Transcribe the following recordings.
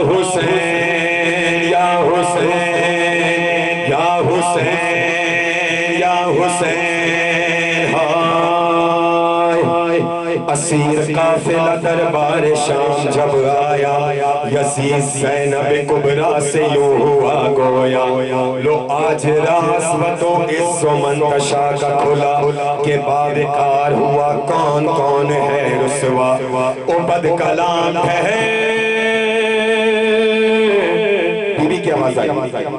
حسین یا حسین یا حسین یا حسین ہائے اسیر قافلہ دربار شام جب آیا یزید زینب کبریٰ سے یوں ہوا گویا لو آج راز و تو عز و منتشا کا کھلا کہ باب کار ہوا کون کون ہے رسوا او بد کلام ہے کی آواز آئی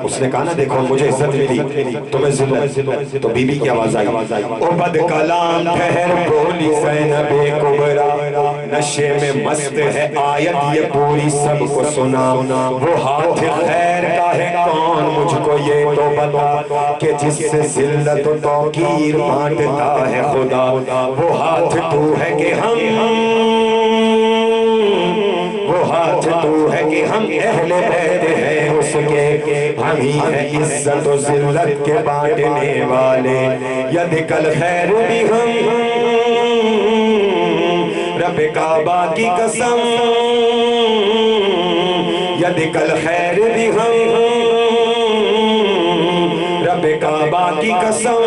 اس نے کہا نا دیکھو مجھے عزت ملی تمہیں ذلت تو بی بی کی آواز آئی او بد کلام ٹھہر بولی زینب کبریٰ نشے میں مست ہے آیت یہ پوری سب کو سنا وہ ہاتھ خیر کا ہے کون مجھ کو یہ تو بتا کہ جس سے ذلت و توقیر بانٹتا ہے خدا وہ ہاتھ تو ہے کہ ہم وہ ہاتھ تو ہے کہ ہم اہل بیت ہیں اس کے ہم ہی ہیں عزت و ذلت کے بانٹنے والے ید کل خیر بھی ہم رب کعبہ کی قسم ید کل خیر بھی ہم رب کعبہ کی قسم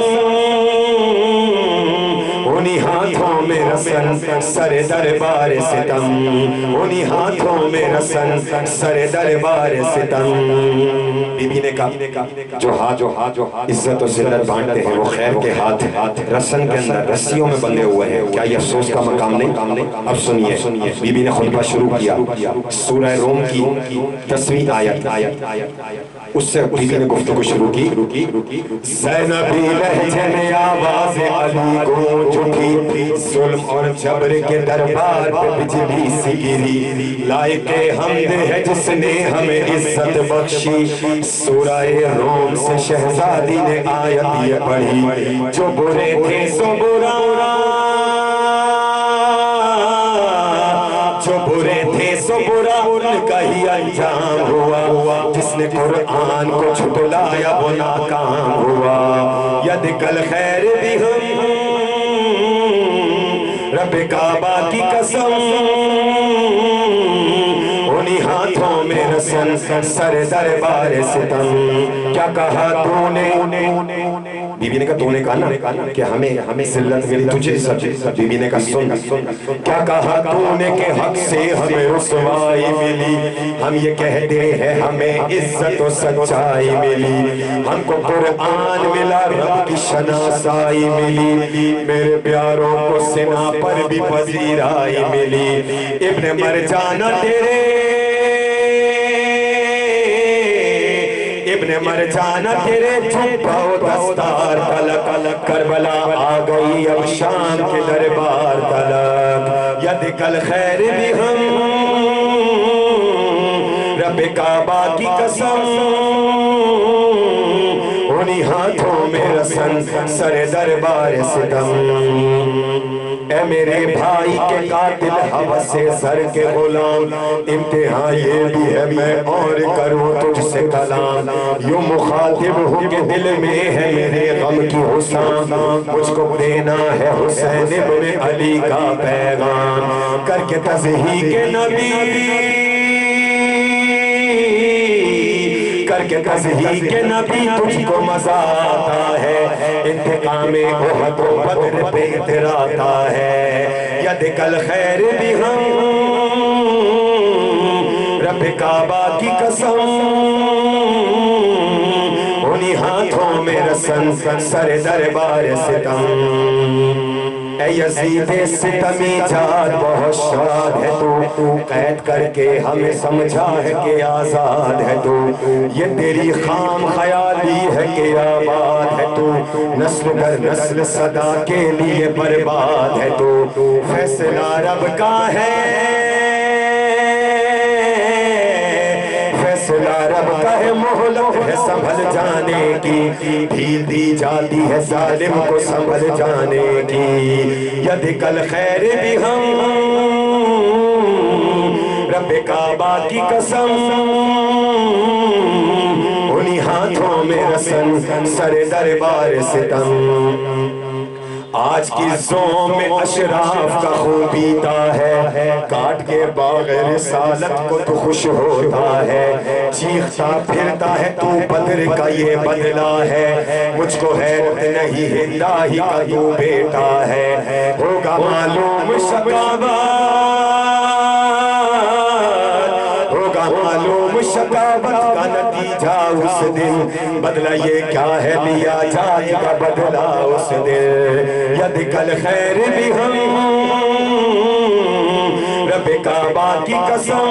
انہی ہاتھوں میں رسن سر دربار ستم انہی ہاتھوں میں رسن سر دربار ستم بی بی نے کہا جو ہاتھ عزت و ذلت بانٹتے ہیں وہ خیر کے ہاتھ رسن کے اندر رسیوں میں بندھے ہوئے ہیں کیا یہ افسوس کا مقام نہیں اب سنیے بی بی نے خطبہ شروع کیا سورہ روم کی 10ویں آیت اس سے بی بی نے گفتگو شروع کی زینبی لہجے میں آواز علی گونج اٹھی ظلم اور جبر کے دربار پہ بجلی سی گری لائق حمد ہے جس نے ہمیں عزت بخشی سورہ روم سے شہزادی نے آیت یہ پڑھی جو برے تھے سو برا جو برے تھے سو برا ان کا ہی انجام ہوا جس نے قرآن کو چھٹلایا وہ ناکام ہوا ید کل خیر بھی ہم رب کعبہ کی قسم انہی ہاتھوں میں رسن سر دربار ستم کیا کہا تو نے بی بی نے کہا تو نے کہا نا کہ ہمیں ذلت ملی تجھے سب بی بی نے کہا سن کیا کہا تو نے کہ حق سے ہمیں رسوائی ملی ہم یہ کہتے ہیں ہمیں عزت و سچائی ملی ہم کو قرآن ملا رب کی شناسائی ملی میرے پیاروں کو سنا پر بھی پذیرائی ملی ابن مرجانہ تیرے ابن مرجانہ تیرے جھپا و دستار تلک کربلا آ گئی اب شام کے دربار تلک ید کل خیر بھی ہم رب کعبہ کی قسم انہی ہاتھوں میں رسن سر دربار ستم اے میرے بھائی کے قاتل حوث سر کے غلام امتحان یہ بھی ہے میں اور کروں تجھ سے کلام یوں مخاطب ہوں کہ دل میں ہے میرے غم کی حسام مجھ کو دینا ہے حسین ابن علی کا پیغام کر کے تضحیق نبی کر کے تضحیق نبی تجھ کو مزہ آتا ہے انتقام احد و بدر پہ اتراتا ہے ید کل خیر بھی ہم رب کعبہ کی قسم انہی ہاتھوں میں رسن سر دربار ستم اے یزید ستمی جات بہت شاد ہے تو قید کر کے ہمیں سمجھا ہے کہ آزاد ہے تو یہ تیری خام خیالی ہے کہ آباد ہے تو نسل در نسل صدا کے لیے برباد ہے تو فیصلہ رب کا ہے رب کا ہے مہلت ہے سنبھل جانے کی ڈھیل دی جاتی ہے ظالم کو سنبھل جانے کی ید کل خیر بھی ہم رب کعبہ کی قسم انہی ہاتھوں میں رسن سر دربار ستم آج کی زوم میں اشراف کا خون پیتا ہے، کاٹ کے باغ رسالت کو تو خوش ہوتا ہے، چیختا پھرتا ہے تو بدر کا یہ بدلہ ہے، مجھ کو حیرت نہیں ہنداہی کا تو بیٹا ہے، ہوگا معلوم شقاوت، ہوگا معلوم شقاوت کا نتیجہ اس دن، بدلہ یہ کیا ہے لیا جائے گا بدلہ اس دن، ید کل خیر بھی ہم رب کعبہ کی قسم،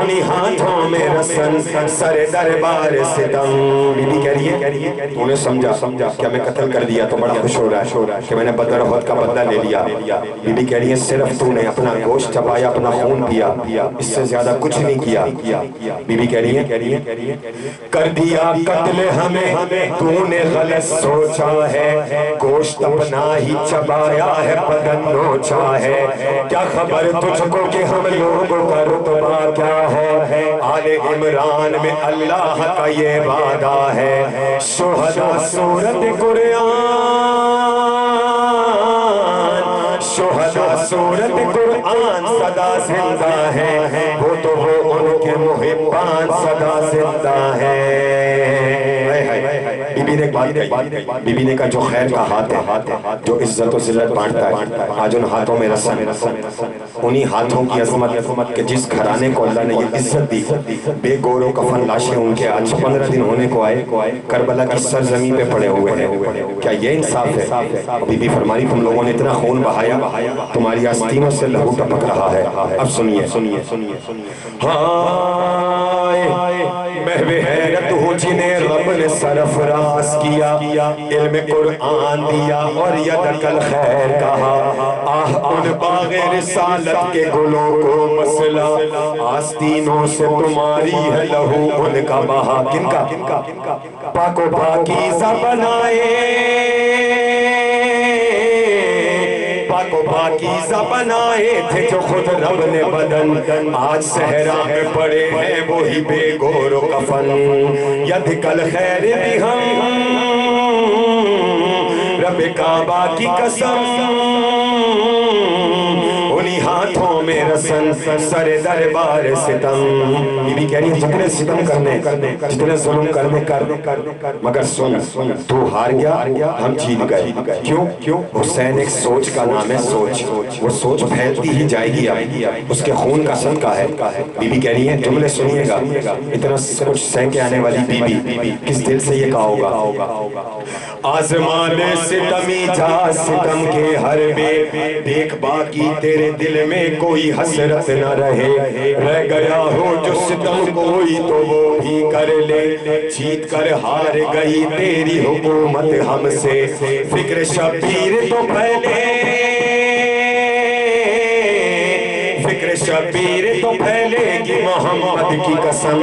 انہی ہاتھوں میں رسن سر دربار ستم۔ بی بی کہہ رہی ہے تو نے سمجھا کہ میں قتل کر دیا تو بڑا خوش ہو رہا ہے کہ میں نے بدر احد کا بدلہ لے لیا، بی بی کہہ رہی ہے صرف تو نے اپنا گوشت چبایا، اپنا خون پیا، اس سے زیادہ کچھ نہیں کیا۔ بی بی کہہ رہی ہے کر دیا قتل ہمیں تو نے غلط سوچا ہے، گوشت اپنا ہی چبایا ہے بدن نوچا ہے، کیا خبر تجھ کو کہ ہم لوگوں کا رتبہ کیا ہے، آل عمران میں اللہ کا یہ وعدہ ہے، شہداء سورت قرآن، شہداء سورت قرآن صدا زندہ ہے، وہ تو وہ ان کے محبان صدا زندہ ہے۔ بی بی نے ایک بات کہی، بی بی نے کہا جو خیر کا ہاتھ ہے، جو عزت و ذلت بانٹتا ہے، آج ان ہاتھوں میں رسن، انہی ہاتھوں کی عظمت کہ جس گھرانے کو اللہ نے یہ عزت دی، بے گور و کفن لاشیں ان کے آج 15 دن ہونے کو آئے، کربلا کی سرزمین پہ پڑے ہوئے ہیں، کیا یہ انصاف ہے؟ بی بی فرمائی تم لوگوں نے اتنا خون بہایا، تمہاری آستینوں سے لہو ٹپک رہا ہے، اب سنیے محو حیرت ہوں جنہیں رب نے سرفراز کیا، علم قرآن دیا اور ید کل خیر کہا، آہ ان باغ رسالت کے گلوں کو مسئلہ، آستینوں سے تمہاری ہے لہو ان کا بہا، کن کا پاک و پاکیزہ بنائے، پاک و پاکیزہ بنائے تھے جو خود رب نے بدن، آج صحرا میں پڑے ہیں وہی بے گور و کفن، ید کل خیر بھی ہم رب کعبہ کی قسم، انہی ہاتھوں میں رسن سر دربار ستم۔ بی بی کہہ رہی ہے جتنے ستم کرنے، جتنے ظلم کرنے، مگر سن تو ہار گیا ہم جیت گئے، کیوں؟ حسین ایک سوچ کا نام ہے، سوچ، وہ سوچ پھیلتی ہی جائے گی، اس کے خون کا صدقہ ہے۔ بی بی کہہ رہی ہے جملے سنیے گا، اتنا کچھ سہ کے آنے والی بی بی کس دل سے یہ کہا ہوگا، آزمانے ستمی جا ستم کے ہر بے، دیکھ باقی تیرے دل میں کوئی حسرت نہ رہ گیا ہو جو ستم کوئی تو وہ بھی کر لے، جیت کر ہار گئی تیری حکومت ہم سے، فکر شبیر تو پھیلے، فکر شبیر تو پھیلے گی محمد کی قسم،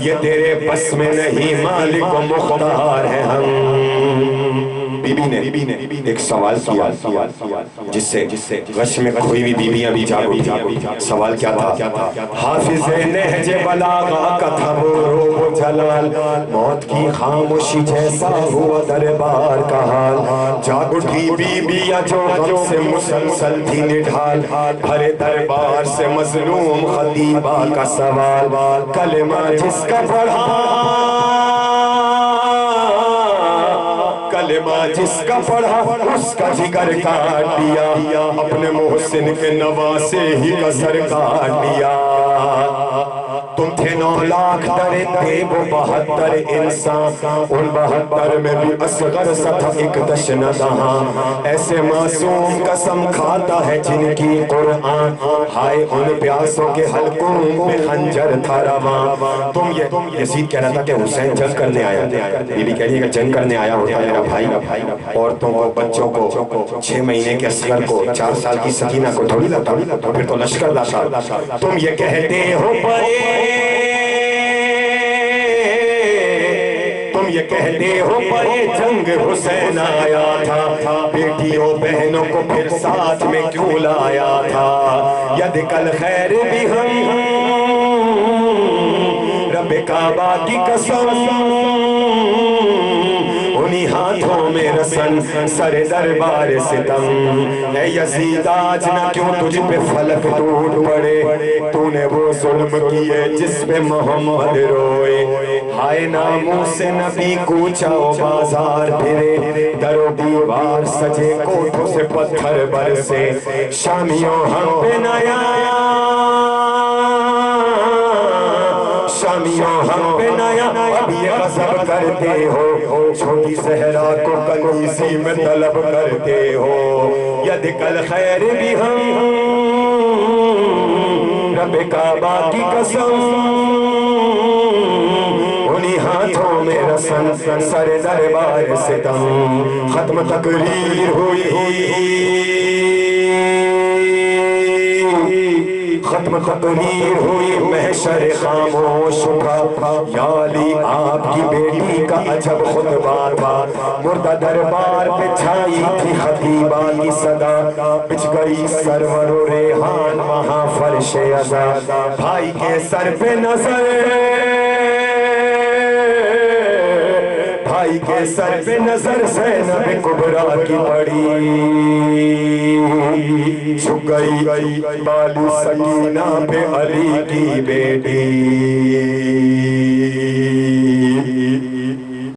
یہ تیرے بس میں نہیں مالک و مختار ہے ہم۔ بی بی نے ایک سوال کیا جس سے غش میں کھوئی ہوئی بیویاں بھی جاگ اٹھی، سوال کیا تھا؟ حافظ نہج بلاغہ کا تھا وہ روب و جلال، موت کی خاموشی جیسا ہوا دربار کا حال، جاگ اٹھی بیویاں جو غم سے مسلسل تھی نڈھال، بھرے دربار سے مظلوم خطیبہ کا سوال، کلمہ جس کا پڑھا، کلمہ جس کا پڑھا اس کا جگر کاٹ دیا، اپنے محسن کے نواسے ہی کا سر کاٹ دیا، تم تھے 9 لاکھ درندے وہ 72 انسان، ان 72 میں بھی اصغر سا تھا ایک دشنہ دہاں، ایسے معصوم قسم کھاتا ہے جن کی قرآن، ہائے ان پیاسوں کے حلقوں میں خنجر تھا رواں، تم یزید کہہ رہا تھا کہ حسین جنگ کرنے آیا، بی بی کہہ رہی ہے کہ جنگ کرنے آیا ہوتا میرا بھائی، عورتوں کو، بچوں کو، 6 مہینے کے اصغر کو، 4 سال کی سکینہ کو تھوڑی لاتا، پھر تو لشکر لاتا، تم یہ کہتے ہو پڑے، تم یہ کہتے ہو پڑے جنگ حسین آیا تھا، بیٹیوں بہنوں کو پھر ساتھ میں کیوں لایا تھا، ید کل خیر بھی ہم رب کعبہ کی قسم، انہی ہاتھوں میں رسن سر دربار ستم اے یزید آج نہ کیوں تجھ پہ فلک ٹوٹ پڑے تو نے وہ ظلم کیے جس پہ محمد روئے ہائے ناموس نبی کوچا و بازار پھرے در و دیوار سجے کوٹھوں سے پتھر برسے شامیوں ہم پہ نیا شامیوں ہم پہ نیا اب یہ غضب کرتے ہو چھوٹی زہرا کو کنیزی میں طلب کرتے ہو ید کل خیر بھی ہم رب کعبہ کی قسم انہی ہاتھوں میں رسن سر دربار ستم ختم تقریر ختم تقریر ہوئی محشر خاموش اٹھا یا علی آپ کی بیٹی کا عجب خطبہ تھا مردہ دربار پہ چھائی تھی خطیبہ کی صدا بچھ گئی سرور و ریحان وہاں فرش عزا بھائی کے سر پہ نظر بھائی کے سر پہ نظر زینب کبریٰ کی پڑی جھک گئی بالی سکینہ پہ علی کی بیٹی